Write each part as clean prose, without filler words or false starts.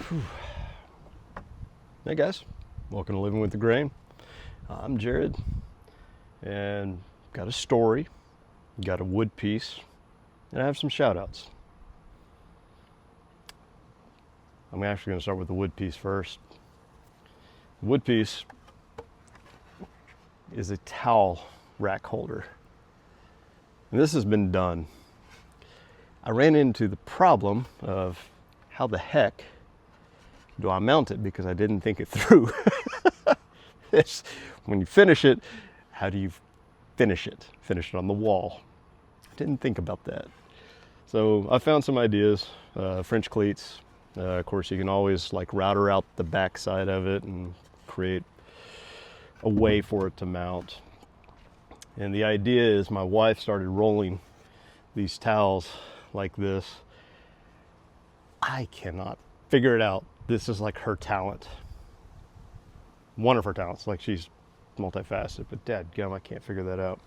Whew. Hey guys, welcome to Living with the Grain. I'm Jared, and got a story, got a wood piece, and I have some shout outs. I'm actually going to start with the wood piece first. The wood piece is a towel rack holder. And this has been done. I ran into the problem of how the heck do I mount it, because I didn't think it through. When you finish it, how do you finish it? Finish it on the wall. I didn't think about that. So I found some ideas. French cleats. Of course, you can always like router out the back side of it and create a way for it to mount. And the idea is my wife started rolling these towels like this. I cannot figure it out. This is like her talent. One of her talents. Like, she's multifaceted, but dadgum, I can't figure that out.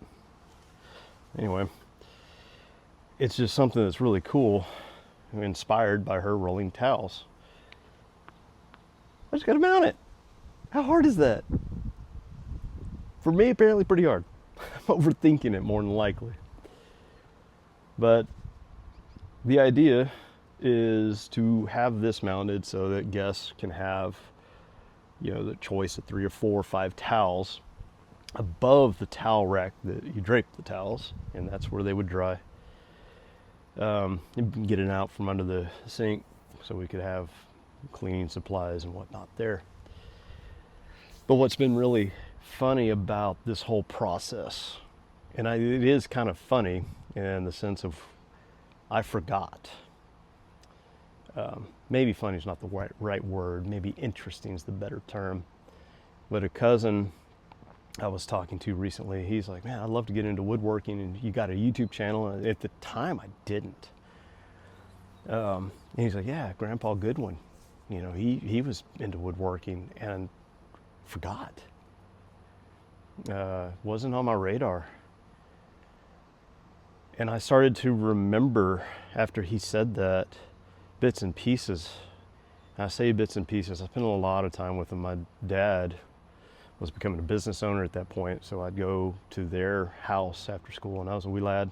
Anyway, it's just something that's really cool, inspired by her rolling towels. I just gotta mount it. How hard is that? For me, apparently pretty hard. I'm overthinking it more than likely. But the idea is to have this mounted so that guests can have, the choice of 3 or 4 or 5 towels above the towel rack that you drape the towels, and that's where they would dry. You can get it out from under the sink so we could have cleaning supplies and whatnot there. But what's been really funny about this whole process, and it is kind of funny in the sense of I forgot. Maybe funny is not the right word. Maybe interesting is the better term. But a cousin I was talking to recently, he's like, man, I'd love to get into woodworking, and you got a YouTube channel. And at the time, I didn't. And he's like, yeah, Grandpa Goodwin. He was into woodworking, and forgot. Wasn't on my radar. And I started to remember after he said that, bits and pieces. And I say bits and pieces. I spent a lot of time with him. My dad was becoming a business owner at that point, so I'd go to their house after school when I was a wee lad.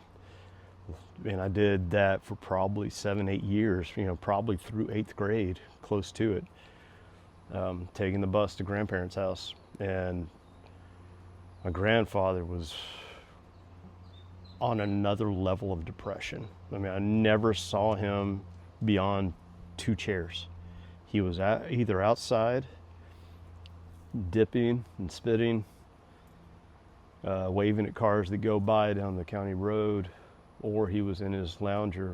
And I did that for probably 7-8 years, probably through 8th grade, close to it. Taking the bus to grandparents' house. And my grandfather was on another level of depression. I mean, I never saw him beyond 2 chairs. He was either outside dipping and spitting, waving at cars that go by down the county road, or he was in his lounger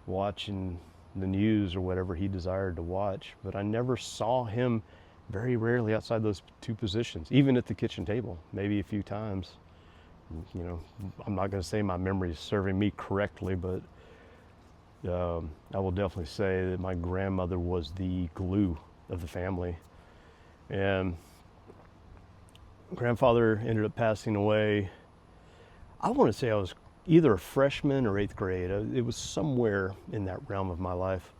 watching the news or whatever he desired to watch. But I never saw him, very rarely, outside those 2 positions, even at the kitchen table, maybe a few times. I'm not going to say my memory is serving me correctly, but I will definitely say that my grandmother was the glue of the family. And grandfather ended up passing away. I want to say I was either a freshman or 8th grade. It was somewhere in that realm of my life.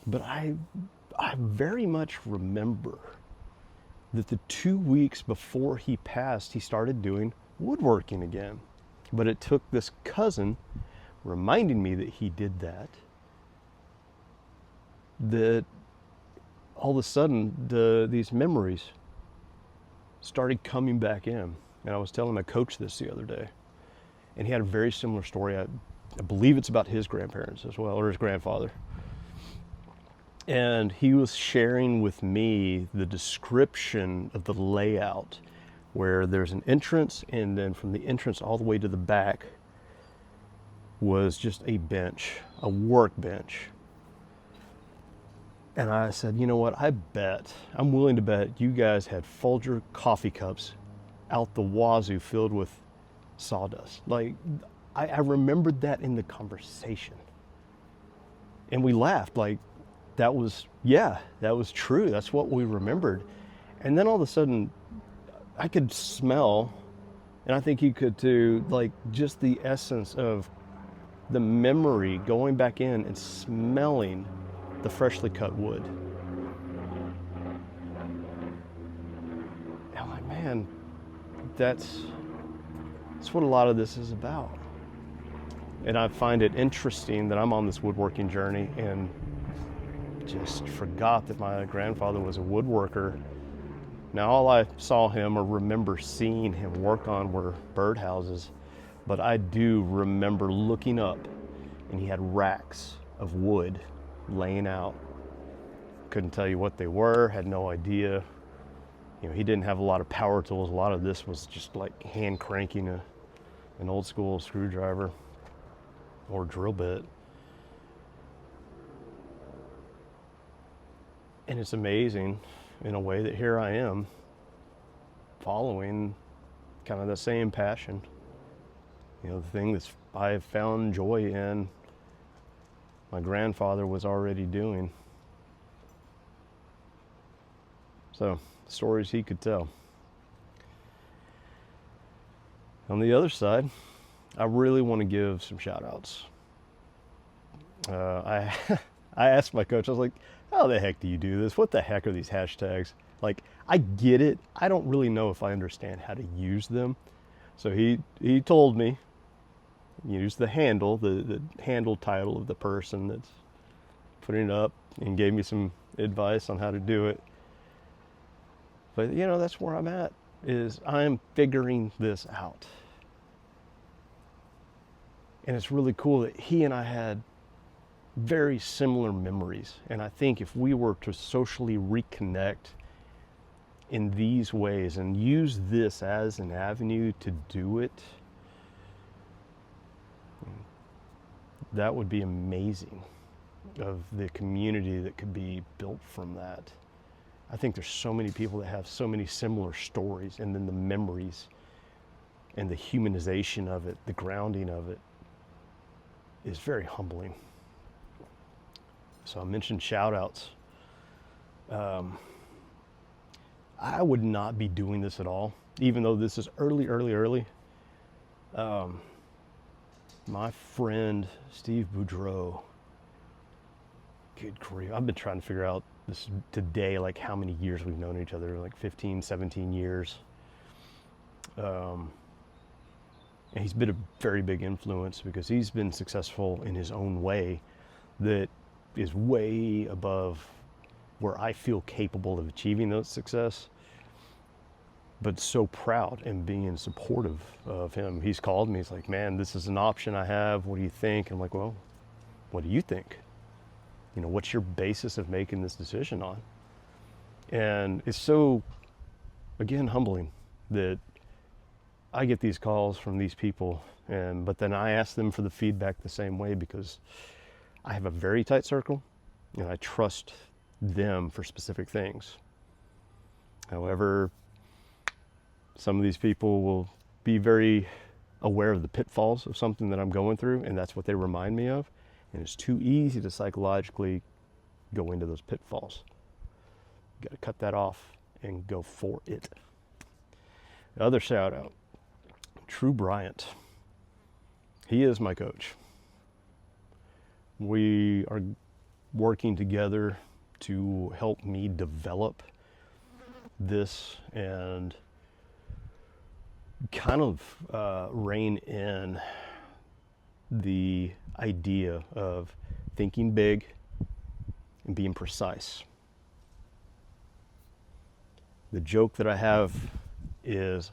But I very much remember that the 2 weeks before he passed, he started doing woodworking again. But it took this cousin reminding me that he did that all of a sudden these memories started coming back in. And I was telling my coach this the other day, and he had a very similar story. I believe it's about his grandparents as well, or his grandfather. And he was sharing with me the description of the layout, where there's an entrance, and then from the entrance all the way to the back was just a bench, a workbench. And I said, you know what, I'm willing to bet you guys had Folger coffee cups out the wazoo filled with sawdust. Like, I remembered that in the conversation. And we laughed, like, that was true. That's what we remembered. And then all of a sudden, I could smell, and I think you could too, like, just the essence of the memory going back in and smelling the freshly cut wood. And I'm like, man, that's what a lot of this is about. And I find it interesting that I'm on this woodworking journey and just forgot that my grandfather was a woodworker. Now, all I saw him or remember seeing him work on were birdhouses, but I do remember looking up and he had racks of wood laying out. Couldn't tell you what they were, had no idea. You know, he didn't have a lot of power tools. A lot of this was just like hand cranking an old school screwdriver or drill bit. And it's amazing in a way that here I am following kind of the same passion. You know, the thing that I've found joy in, my grandfather was already doing. So, stories he could tell. On the other side, I really want to give some shout outs. I asked my coach, I was like, how the heck do you do this? What the heck are these hashtags? Like, I get it. I don't really know if I understand how to use them. So he told me, use the handle, the handle title of the person that's putting it up, and gave me some advice on how to do it. But, you know, that's where I'm at, is I'm figuring this out. And it's really cool that he and I had very similar memories. And I think if we were to socially reconnect in these ways and use this as an avenue to do it, that would be amazing, of the community that could be built from that. I think there's so many people that have so many similar stories, and then the memories and the humanization of it, the grounding of it, is very humbling. So I mentioned shout outs. I would not be doing this at all, even though this is early. My friend Steve Boudreau, good grief, I've been trying to figure out this today, like how many years we've known each other, like 15, 17 years. And he's been a very big influence because he's been successful in his own way that is way above where I feel capable of achieving that success, but so proud and being supportive of him. He's called me, he's like, man, this is an option I have, what do you think? I'm like, well, what do you think? You know, what's your basis of making this decision on? And it's so, again, humbling that I get these calls from these people, but then I ask them for the feedback the same way, because I have a very tight circle and I trust them for specific things. However, some of these people will be very aware of the pitfalls of something that I'm going through, and that's what they remind me of. And it's too easy to psychologically go into those pitfalls. You got to cut that off and go for it. The other shout out, True Bryant. He is my coach. We are working together to help me develop this and kind of rein in the idea of thinking big and being precise. The joke that I have is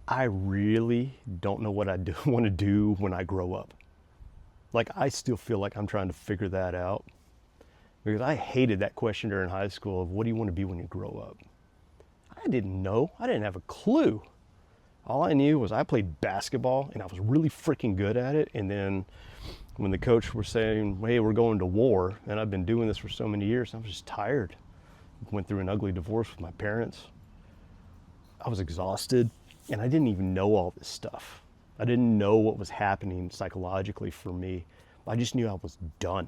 I really don't know what I want to do when I grow up. Like, I still feel like I'm trying to figure that out, because I hated that question during high school of what do you want to be when you grow up? I didn't know. I didn't have a clue. All I knew was I played basketball and I was really freaking good at it. And then when the coach was saying, hey, we're going to war, and I've been doing this for so many years, I was just tired. Went through an ugly divorce with my parents. I was exhausted, and I didn't even know all this stuff. I didn't know what was happening psychologically for me. I just knew I was done.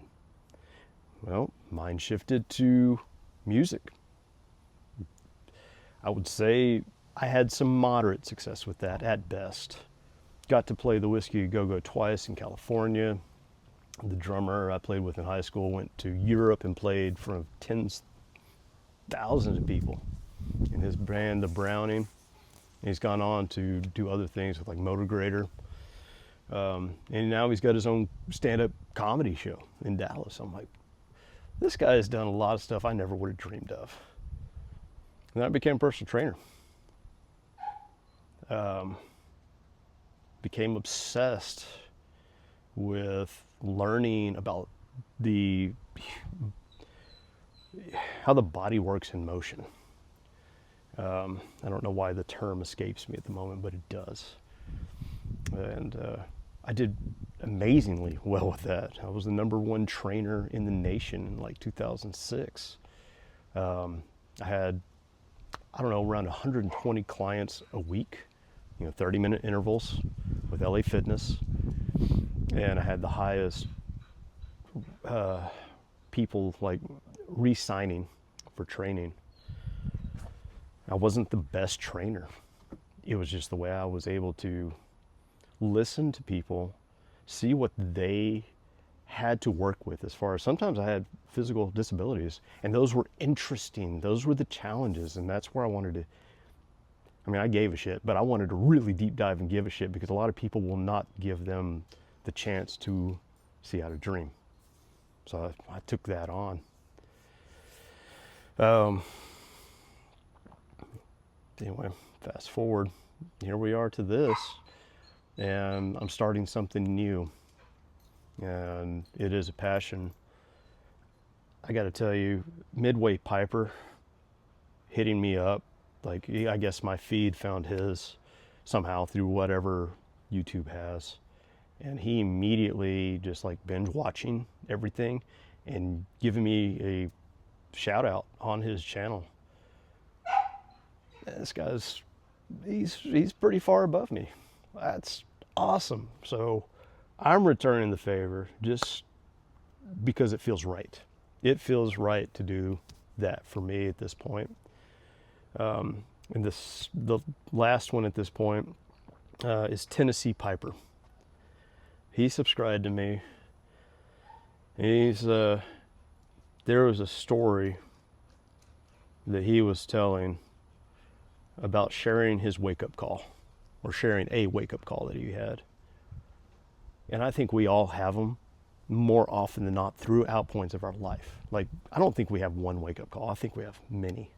Well, mine shifted to music. I would say I had some moderate success with that at best. Got to play the Whiskey A Go-Go twice in California. The drummer I played with in high school went to Europe and played in front of tens, thousands of people in his band, The Browning. And he's gone on to do other things with like Motor Grader. And now he's got his own stand-up comedy show in Dallas. I'm like, this guy has done a lot of stuff I never would have dreamed of. And then I became a personal trainer. Became obsessed with learning about how the body works in motion. I don't know why the term escapes me at the moment, but it does. And I did amazingly well with that. I was the #1 trainer in the nation in like 2006. I had, I don't know, around 120 clients a week, 30-minute intervals with LA Fitness. And I had the highest people like re-signing for training. I wasn't the best trainer. It was just the way I was able to listen to people, see what they had to work with as far as sometimes I had physical disabilities, and those were interesting. Those were the challenges, and that's where I wanted to, I gave a shit, but I wanted to really deep dive and give a shit because a lot of people will not give them the chance to see how to dream. So I took that on. Anyway, fast forward, here we are to this, and I'm starting something new, and it is a passion. I got to tell you, Midway Piper hitting me up, like I guess my feed found his somehow through whatever YouTube has, and he immediately just like binge watching everything and giving me a shout out on his channel. This guy's, he's pretty far above me. That's awesome. So I'm returning the favor just because it feels right. It feels right to do that for me at this point. And the last one at this point is Tennessee Piper. He subscribed to me. There was a story that he was telling about sharing his wake-up call, or sharing a wake-up call that he had. And I think we all have them more often than not throughout points of our life. Like, I don't think we have one wake-up call. I think we have many.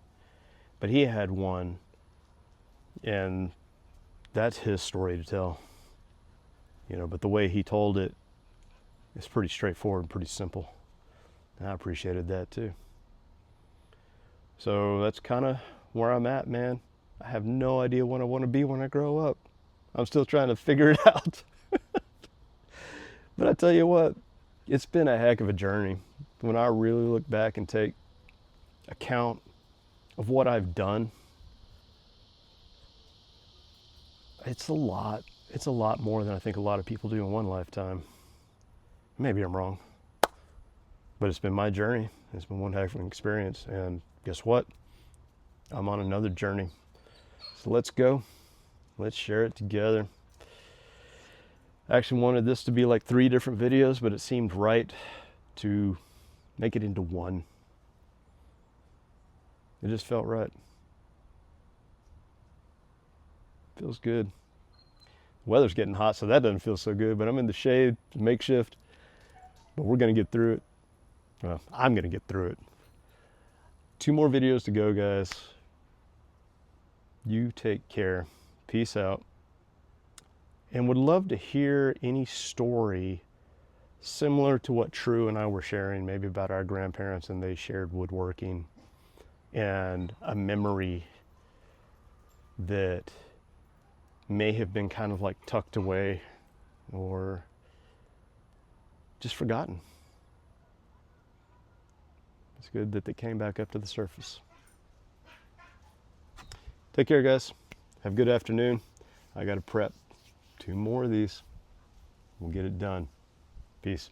But he had one, and that's his story to tell. But the way he told it is pretty straightforward and pretty simple. And I appreciated that too. So that's kind of where I'm at, man. I have no idea what I want to be when I grow up. I'm still trying to figure it out. But I tell you what, it's been a heck of a journey. When I really look back and take account of what I've done, it's a lot. It's a lot more than I think a lot of people do in one lifetime. Maybe I'm wrong. But it's been my journey. It's been one heck of an experience. And guess what? I'm on another journey. So let's go. Let's share it together. I actually wanted this to be like 3 different videos, but it seemed right to make it into one. It just felt right. Feels good. The weather's getting hot, so that doesn't feel so good, but I'm in the shade, makeshift. But we're going to get through it. Well, I'm going to get through it. 2 more videos to go, guys. You take care. Peace out. And would love to hear any story similar to what True and I were sharing, maybe about our grandparents and they shared woodworking, and a memory that may have been kind of like tucked away or just forgotten. It's good that they came back up to the surface. Take care, guys. Have a good afternoon. I got to prep 2 more of these. We'll get it done. Peace.